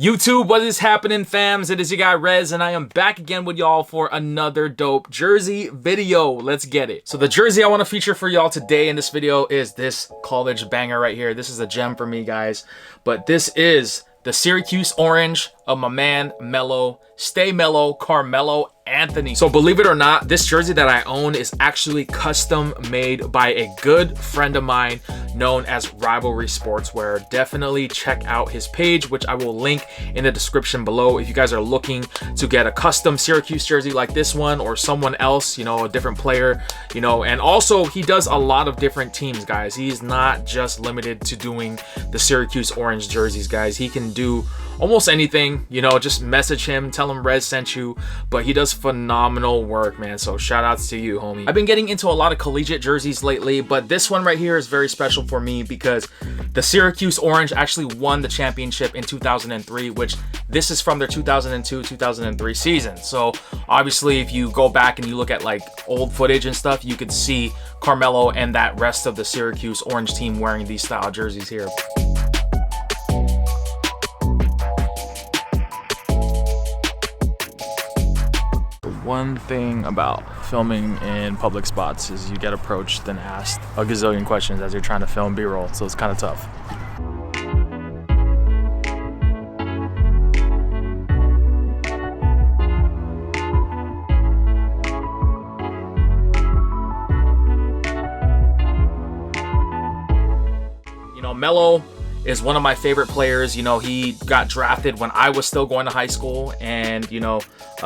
YouTube, what is happening, fams? It is your guy Rez, and I am back again with y'all for another dope jersey video. Let's get it. So the jersey I want to feature for y'all today in this video is this college banger right here. This is a gem for me, guys. But this is the Syracuse orange of my man Melo. Stay Melo, Carmelo Anthony. So believe it or not, this jersey that I own is actually custom made by a good friend of mine known as Rivalry Sportswear. Definitely check out his page, which I will link in the description below if you guys are looking to get a custom Syracuse jersey like this one or someone else, you know, a different player, you know. And also he does a lot of different teams, guys. He's not just limited to doing the Syracuse orange jerseys, guys. He can do almost anything, you know. Just message him, tell him Rez sent you, but he does phenomenal work, man. So shout outs to you, homie. I've been getting into a lot of collegiate jerseys lately, but this one right here is very special for me because the Syracuse orange actually won the championship in 2003, which this is from their 2002-2003 season. So obviously if you go back and you look at like old footage and stuff, you could see Carmelo and that rest of the Syracuse orange team wearing these style jerseys here. One thing about filming in public spots is you get approached and asked a gazillion questions as you're trying to film B-roll, so it's kind of tough. You know, Melo is one of my favorite players. You know, he got drafted when I was still going to high school, and you know,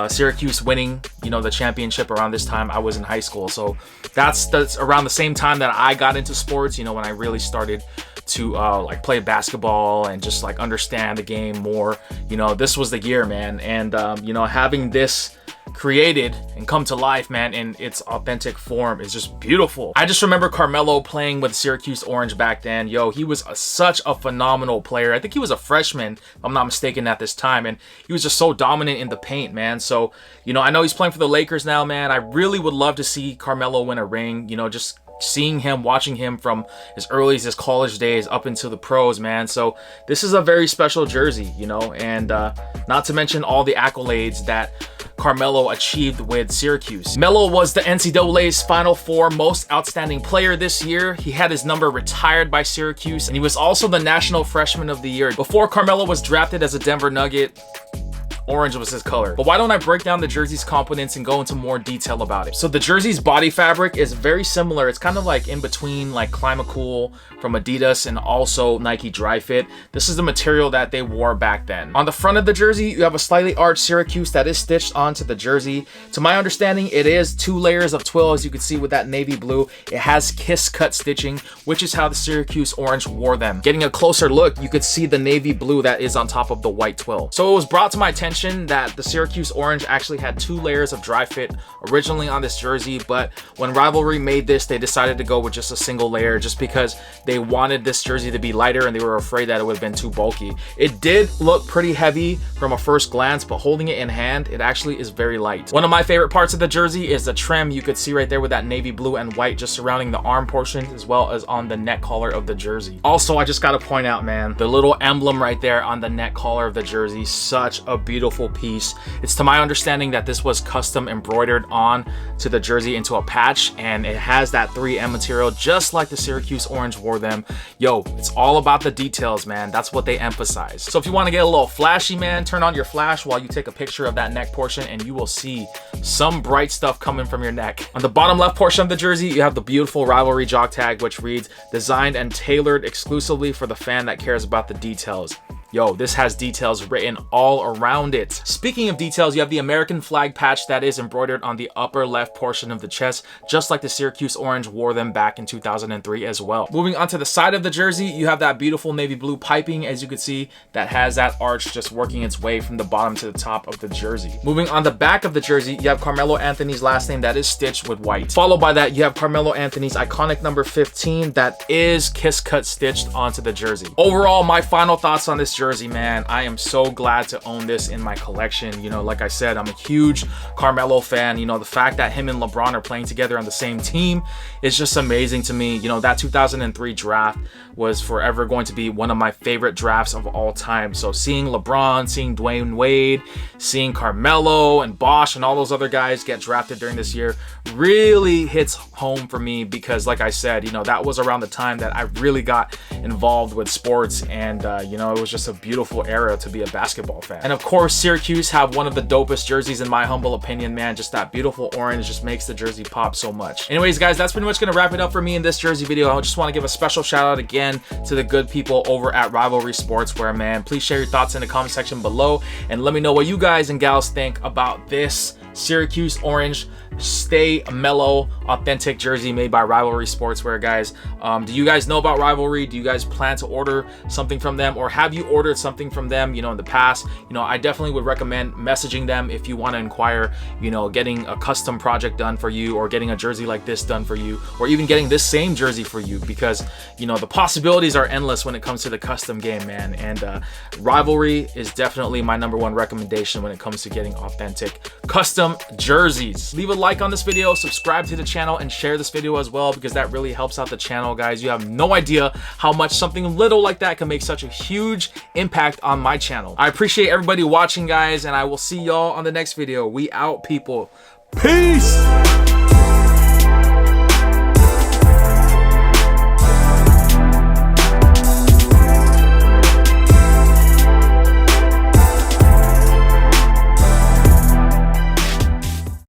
Syracuse winning, you know, the championship around this time I was in high school. So that's around the same time that I got into sports, you know, when I really started to like play basketball and just like understand the game more. You know, this was the year, man. And you know, having this created and come to life, man, in its authentic form is just beautiful. I just remember Carmelo playing with Syracuse orange back then. Yo, he was such a phenomenal player. I think he was a freshman, if I'm not mistaken, at this time, and he was just so dominant in the paint, man. So, you know, I know he's playing for the Lakers now, man. I really would love to see Carmelo win a ring, you know, just seeing him, watching him from as early as his college days up into the pros, man. So this is a very special jersey, you know, and not to mention all the accolades that Carmelo achieved with Syracuse. Melo was the NCAA's Final Four Most Outstanding Player this year. He had his number retired by Syracuse, and he was also the National Freshman of the Year. Before Carmelo was drafted as a Denver Nugget, orange was his color. But why don't I break down the jersey's components and go into more detail about it? So the jersey's body fabric is very similar. It's kind of like in between like Climacool from Adidas and also Nike Dry Fit. This is the material that they wore back then. On the front of the jersey, you have a slightly arched Syracuse that is stitched onto the jersey. To my understanding, it is 2 layers of twill, as you can see with that navy blue. It has kiss cut stitching, which is how the Syracuse orange wore them. Getting a closer look, you could see the navy blue that is on top of the white twill. So it was brought to my attention that the Syracuse orange actually had 2 layers of dry fit originally on this jersey, but when Rivalry made this, they decided to go with just a single layer just because they wanted this jersey to be lighter and they were afraid that it would have been too bulky. It did look pretty heavy from a first glance, but holding it in hand, it actually is very light. One of my favorite parts of the jersey is the trim. You could see right there with that navy blue and white just surrounding the arm portion as well as on the neck collar of the jersey. Also, I just got to point out, man, the little emblem right there on the neck collar of the jersey, such a beautiful piece. It's to my understanding that this was custom embroidered on to the jersey into a patch, and it has that 3M material just like the Syracuse orange wore them. Yo, it's all about the details, man. That's what they emphasize. So if you want to get a little flashy, man, turn on your flash while you take a picture of that neck portion and you will see some bright stuff coming from your neck. On the bottom left portion of the jersey, you have the beautiful Rivalry jog tag, which reads, "Designed and tailored exclusively for the fan that cares about the details." Yo, this has details written all around it. Speaking of details, you have the American flag patch that is embroidered on the upper left portion of the chest, just like the Syracuse orange wore them back in 2003 as well. Moving on to the side of the jersey, you have that beautiful navy blue piping, as you can see, that has that arch just working its way from the bottom to the top of the jersey. Moving on the back of the jersey, you have Carmelo Anthony's last name that is stitched with white. Followed by that, you have Carmelo Anthony's iconic number 15 that is kiss cut stitched onto the jersey. Overall, my final thoughts on this jersey jersey, man. I am so glad to own this in my collection. You know, like I said, I'm a huge Carmelo fan. You know, the fact that him and LeBron are playing together on the same team is just amazing to me. You know, that 2003 draft was forever going to be one of my favorite drafts of all time. So seeing LeBron, seeing Dwayne Wade, seeing Carmelo and Bosh and all those other guys get drafted during this year really hits home for me, because like I said, you know, that was around the time that I really got involved with sports, and you know, it was just a beautiful era to be a basketball fan. And of course, Syracuse have one of the dopest jerseys in my humble opinion, man. Just that beautiful orange just makes the jersey pop so much. Anyways, guys, that's pretty much gonna wrap it up for me in this jersey video. I just want to give a special shout out again to the good people over at Rivalry Sportswear, man. Please share your thoughts in the comment section below and let me know what you guys and gals think about this Syracuse orange Stay Melo authentic jersey made by Rivalry Sportswear, guys. Do you guys know about Rivalry? Do you guys plan to order something from them, or have you ordered something from them, you know, in the past? You know, I definitely would recommend messaging them if you want to inquire, you know, getting a custom project done for you, or getting a jersey like this done for you, or even getting this same jersey for you, because, you know, the possibilities are endless when it comes to the custom game, man. And Rivalry is definitely my #1 recommendation when it comes to getting authentic custom jerseys. Leave a like on this video, subscribe to the channel, and share this video as well, because that really helps out the channel, guys. You have no idea how much something little like that can make such a huge impact on my channel. I appreciate everybody watching, guys, and I will see y'all on the next video. We out, people. Peace.